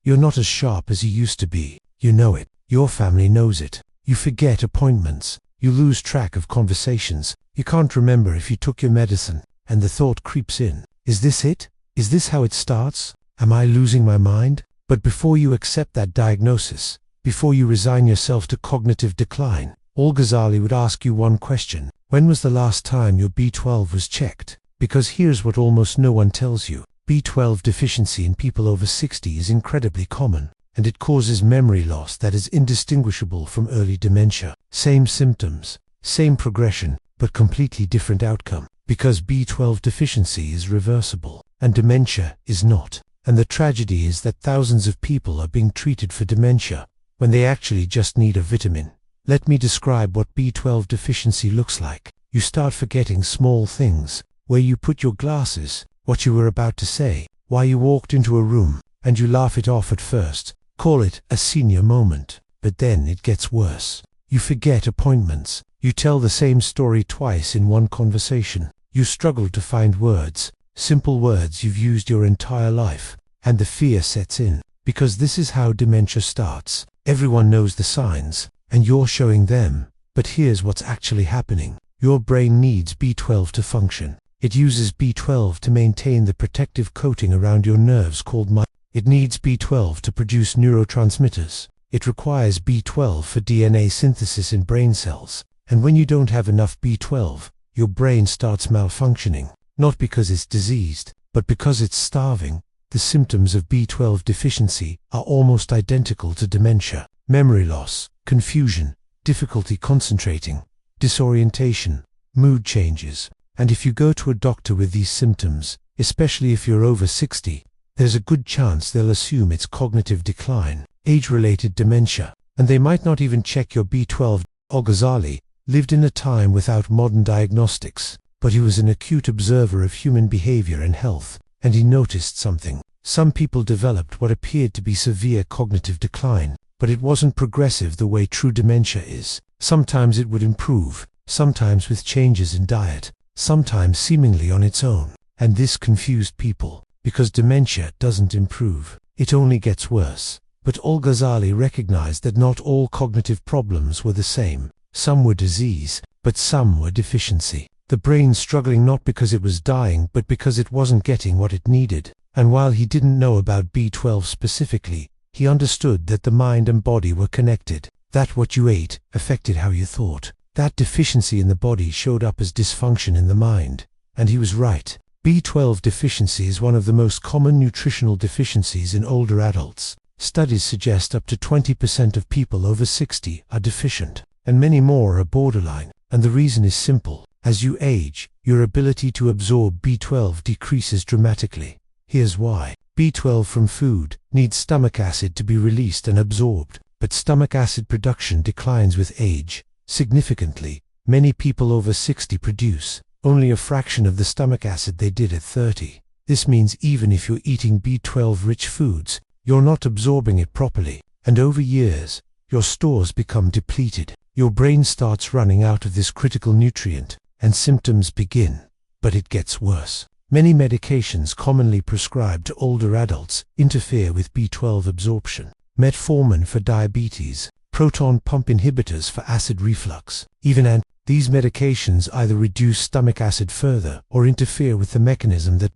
You're not as sharp as you used to be. You know it. Your family knows it. You forget appointments. You lose track of conversations. You can't remember if you took your medicine. And the thought creeps in. Is this it? Is this how it starts? Am I losing my mind? But before you accept that diagnosis, before you resign yourself to cognitive decline, Al-Ghazali would ask you one question. When was the last time your B12 was checked? Because here's what almost no one tells you. B12 deficiency in people over 60 is incredibly common, and it causes memory loss that is indistinguishable from early dementia. Same symptoms, same progression, but completely different outcome. Because B12 deficiency is reversible, and dementia is not. And the tragedy is that thousands of people are being treated for dementia, when they actually just need a vitamin. Let me describe what B12 deficiency looks like. You start forgetting small things, where you put your glasses, what you were about to say, why you walked into a room, and you laugh it off at first, call it a senior moment. But then it gets worse. You forget appointments. You tell the same story twice in one conversation. You struggle to find words, simple words you've used your entire life, and the fear sets in, because this is how dementia starts. Everyone knows the signs, and you're showing them, but here's what's actually happening. Your brain needs B12 to function. It uses B12 to maintain the protective coating around your nerves called myelin. It needs B12 to produce neurotransmitters. It requires B12 for DNA synthesis in brain cells, and when you don't have enough B12, your brain starts malfunctioning, not because it's diseased, but because it's starving. The symptoms of B12 deficiency are almost identical to dementia: memory loss, confusion, difficulty concentrating, disorientation, mood changes. And if you go to a doctor with these symptoms, especially if you're over 60, there's a good chance they'll assume it's cognitive decline, age-related dementia, and they might not even check your B12. Al-Ghazali lived in a time without modern diagnostics, but he was an acute observer of human behavior and health, and he noticed something. Some people developed what appeared to be severe cognitive decline, but it wasn't progressive the way true dementia is. Sometimes it would improve, sometimes with changes in diet, sometimes seemingly on its own. And this confused people, because dementia doesn't improve, it only gets worse. But Al-Ghazali recognized that not all cognitive problems were the same. Some were disease, but some were deficiency. The brain struggling not because it was dying, but because it wasn't getting what it needed. And while he didn't know about B12 specifically, he understood that the mind and body were connected, that what you ate affected how you thought. That deficiency in the body showed up as dysfunction in the mind. And he was right. B12 deficiency is one of the most common nutritional deficiencies in older adults. Studies suggest up to 20% of people over 60 are deficient, and many more are borderline. And the reason is simple. As you age, your ability to absorb B12 decreases dramatically. Here's why. B12 from food needs stomach acid to be released and absorbed, but stomach acid production declines with age. Significantly, many people over 60 produce only a fraction of the stomach acid they did at 30. This means even if you're eating B12-rich foods, you're not absorbing it properly, and over years, your stores become depleted. Your brain starts running out of this critical nutrient, and symptoms begin. But it gets worse. Many medications commonly prescribed to older adults interfere with B12 absorption. Metformin for diabetes, proton pump inhibitors for acid reflux, these medications either reduce stomach acid further or interfere with the mechanism that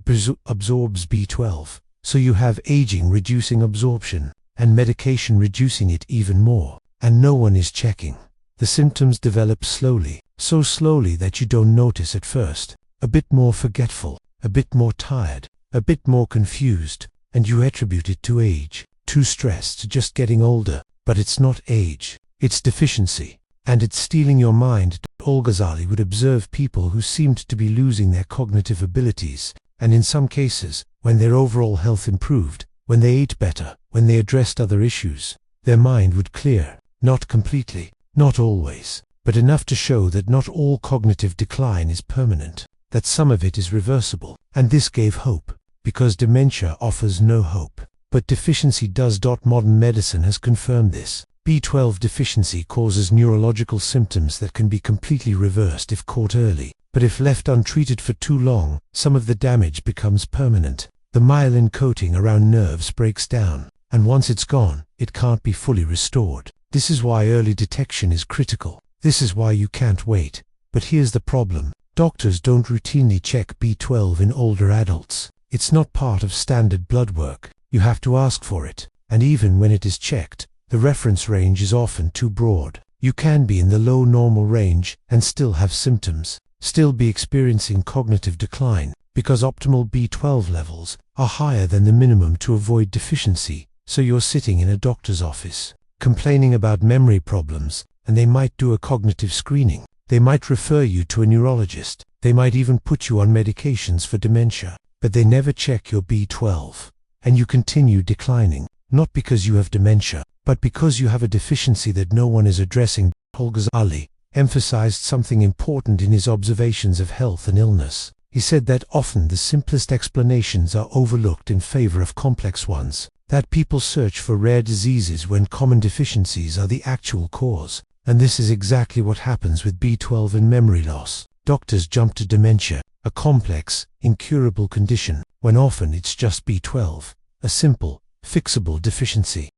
absorbs B12. So you have aging reducing absorption, and medication reducing it even more, and no one is checking. The symptoms develop slowly, so slowly that you don't notice at first. A bit more forgetful, a bit more tired, a bit more confused, and you attribute it to age, too stressed, just getting older. But it's not age, it's deficiency, and it's stealing your mind. Al-Ghazali would observe people who seemed to be losing their cognitive abilities, and in some cases, when their overall health improved, when they ate better, when they addressed other issues, their mind would clear. Not completely, not always, but enough to show that not all cognitive decline is permanent, that some of it is reversible. And this gave hope, because dementia offers no hope. But deficiency does. Modern medicine has confirmed this. B12 deficiency causes neurological symptoms that can be completely reversed if caught early. But if left untreated for too long, some of the damage becomes permanent. The myelin coating around nerves breaks down. and once it's gone, it can't be fully restored. This is why early detection is critical. This is why you can't wait. But here's the problem. Doctors don't routinely check B12 in older adults. It's not part of standard blood work. You have to ask for it. And even when it is checked, the reference range is often too broad. You can be in the low normal range and still have symptoms, still be experiencing cognitive decline, because optimal B12 levels are higher than the minimum to avoid deficiency. So you're sitting in a doctor's office, complaining about memory problems, and they might do a cognitive screening. They might refer you to a neurologist. They might even put you on medications for dementia, but they never check your B12. And you continue declining, not because you have dementia, but because you have a deficiency that no one is addressing. Al-Ghazali emphasized something important in his observations of health and illness. He said that often the simplest explanations are overlooked in favor of complex ones, that people search for rare diseases when common deficiencies are the actual cause. And this is exactly what happens with B12 and memory loss. Doctors jump to dementia, a complex, incurable condition, when often it's just B12, a simple, fixable deficiency.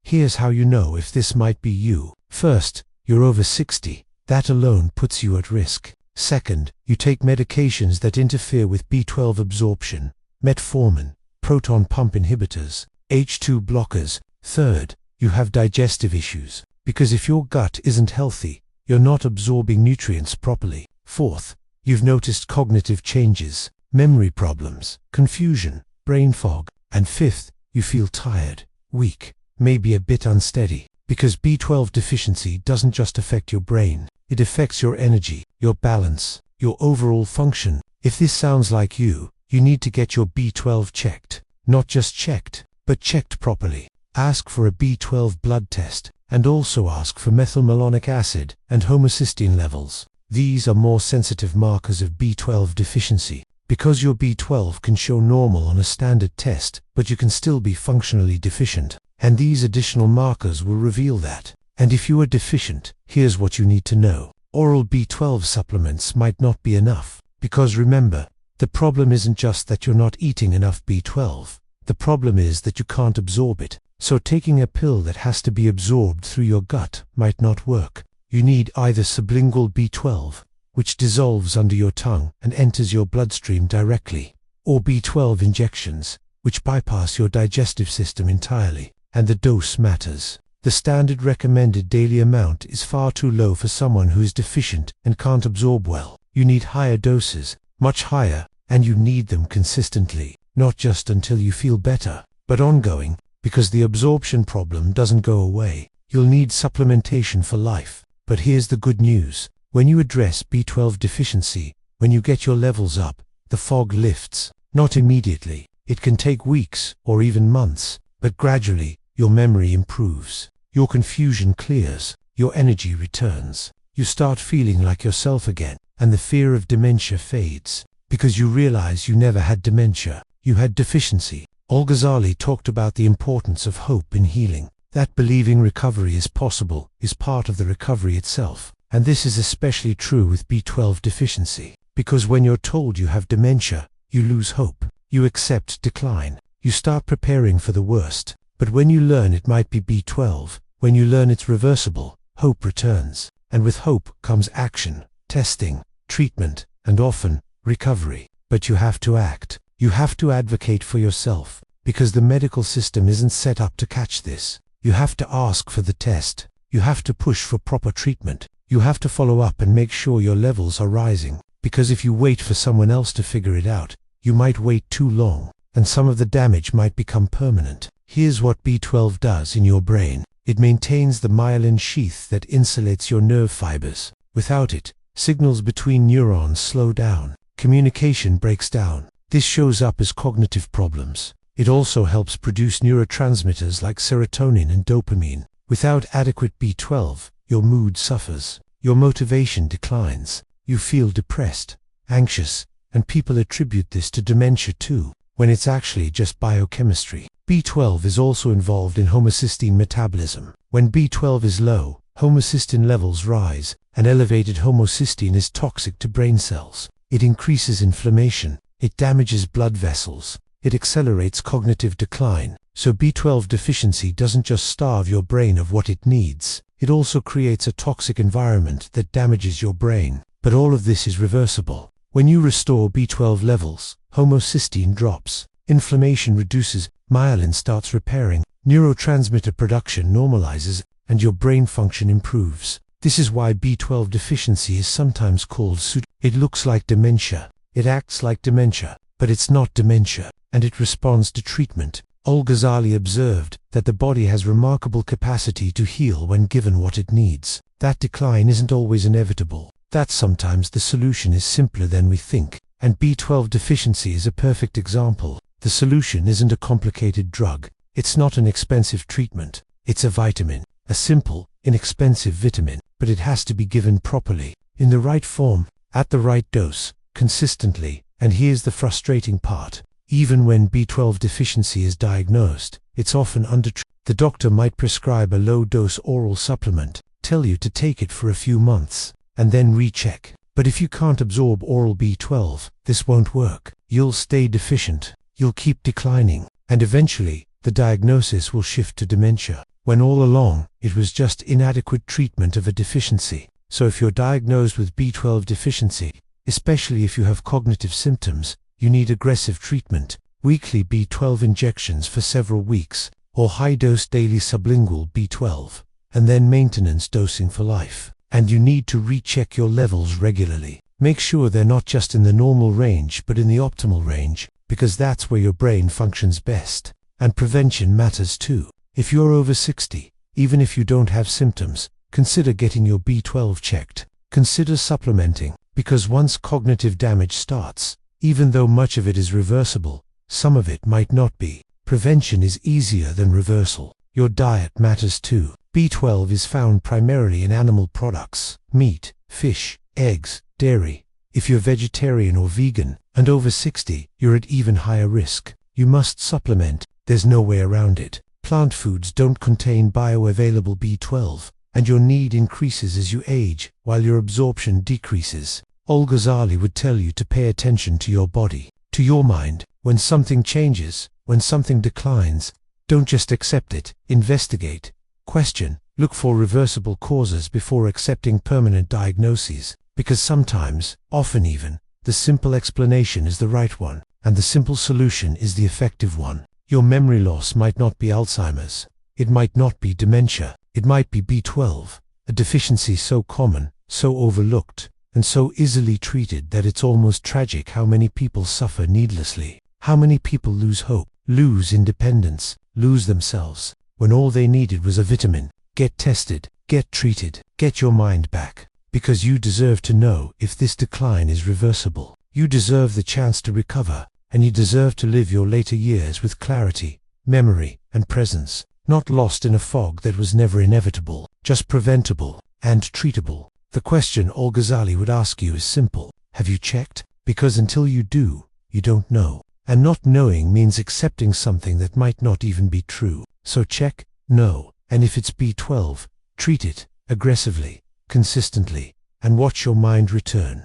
Here's how you know if this might be you. First, you're over 60. That alone puts you at risk. Second, you take medications that interfere with B12 absorption, metformin, proton pump inhibitors, H2 blockers. Third, you have digestive issues, because if your gut isn't healthy, you're not absorbing nutrients properly. Fourth, you've noticed cognitive changes, memory problems, confusion, brain fog. And fifth, you feel tired, weak, maybe a bit unsteady, because B12 deficiency doesn't just affect your brain, it affects your energy, your balance, your overall function. If this sounds like you need to get your B12 checked. Not just checked, but checked properly. Ask for a B12 blood test, and also ask for methylmalonic acid and homocysteine levels. These are more sensitive markers of B12 deficiency, because your B12 can show normal on a standard test, but you can still be functionally deficient. And these additional markers will reveal that. And if you are deficient, here's what you need to know. Oral B12 supplements might not be enough, because remember, the problem isn't just that you're not eating enough B12. The problem is that you can't absorb it. So taking a pill that has to be absorbed through your gut might not work. You need either sublingual B12, which dissolves under your tongue and enters your bloodstream directly, or B12 injections, which bypass your digestive system entirely. And the dose matters. The standard recommended daily amount is far too low for someone who is deficient and can't absorb well. You need higher doses, much higher, and you need them consistently, not just until you feel better, but ongoing, because the absorption problem doesn't go away. You'll need supplementation for life. But here's the good news. When you address B12 deficiency, when you get your levels up, the fog lifts. Not immediately. It can take weeks or even months, but gradually, your memory improves. Your confusion clears. Your energy returns. You start feeling like yourself again, and the fear of dementia fades, because you realize you never had dementia. You had deficiency. Al-Ghazali talked about the importance of hope in healing. That believing recovery is possible is part of the recovery itself. And this is especially true with B12 deficiency, because when you're told you have dementia, you lose hope. You accept decline. You start preparing for the worst. But when you learn it might be B12, when you learn it's reversible, hope returns. And with hope comes action, testing, treatment, and often, recovery. But you have to act. You have to advocate for yourself, because the medical system isn't set up to catch this. You have to ask for the test. You have to push for proper treatment. You have to follow up and make sure your levels are rising, because if you wait for someone else to figure it out, you might wait too long, and some of the damage might become permanent. Here's what B12 does in your brain. It maintains the myelin sheath that insulates your nerve fibers. Without it, signals between neurons slow down. Communication breaks down. This shows up as cognitive problems. It also helps produce neurotransmitters like serotonin and dopamine. Without adequate B12, your mood suffers. Your motivation declines. You feel depressed, anxious, and people attribute this to dementia too, when it's actually just biochemistry. B12 is also involved in homocysteine metabolism. When B12 is low, homocysteine levels rise, and elevated homocysteine is toxic to brain cells. It increases inflammation. It damages blood vessels. It accelerates cognitive decline. So B12 deficiency doesn't just starve your brain of what it needs, it also creates a toxic environment that damages your brain. But all of this is reversible. When you restore B12 levels, homocysteine drops, inflammation reduces, myelin starts repairing, neurotransmitter production normalizes, and your brain function improves. This is why B12 deficiency is sometimes called It looks like dementia, it acts like dementia, but it's not dementia, and it responds to treatment. Al-Ghazali observed that the body has remarkable capacity to heal when given what it needs. That decline isn't always inevitable, that sometimes the solution is simpler than we think, and B12 deficiency is a perfect example. The solution isn't a complicated drug, it's not an expensive treatment, it's a vitamin, a simple, inexpensive vitamin, but it has to be given properly, in the right form, at the right dose, consistently. And here's the frustrating part. Even when B12 deficiency is diagnosed, it's often undertreated. The doctor might prescribe a low-dose oral supplement, tell you to take it for a few months, and then recheck. But if you can't absorb oral B12, this won't work. You'll stay deficient, you'll keep declining, and eventually, the diagnosis will shift to dementia, when all along, it was just inadequate treatment of a deficiency. So if you're diagnosed with B12 deficiency, especially if you have cognitive symptoms, you need aggressive treatment, weekly B12 injections for several weeks, or high-dose daily sublingual B12, and then maintenance dosing for life. And you need to recheck your levels regularly. Make sure they're not just in the normal range but in the optimal range, because that's where your brain functions best. And prevention matters too. If you're over 60, even if you don't have symptoms, consider getting your B12 checked. Consider supplementing, because once cognitive damage starts, even though much of it is reversible, some of it might not be. Prevention is easier than reversal. Your diet matters too. B12 is found primarily in animal products, meat, fish, eggs, dairy. If you're vegetarian or vegan, and over 60, you're at even higher risk. You must supplement, there's no way around it. Plant foods don't contain bioavailable B12, and your need increases as you age, while your absorption decreases. Al-Ghazali would tell you to pay attention to your body, to your mind. When something changes, when something declines, don't just accept it, investigate, question, look for reversible causes before accepting permanent diagnoses, because sometimes, often even, the simple explanation is the right one, and the simple solution is the effective one. Your memory loss might not be Alzheimer's, it might not be dementia, it might be B12, a deficiency so common, so overlooked, and so easily treated that it's almost tragic how many people suffer needlessly. How many people lose hope, lose independence, lose themselves, when all they needed was a vitamin. Get tested, get treated, get your mind back, because you deserve to know if this decline is reversible. You deserve the chance to recover, and you deserve to live your later years with clarity, memory, and presence, not lost in a fog that was never inevitable, just preventable and treatable. The question Al-Ghazali would ask you is simple. Have you checked? Because until you do, you don't know. And not knowing means accepting something that might not even be true. So check, know, and if it's B12, treat it aggressively, consistently, and watch your mind return.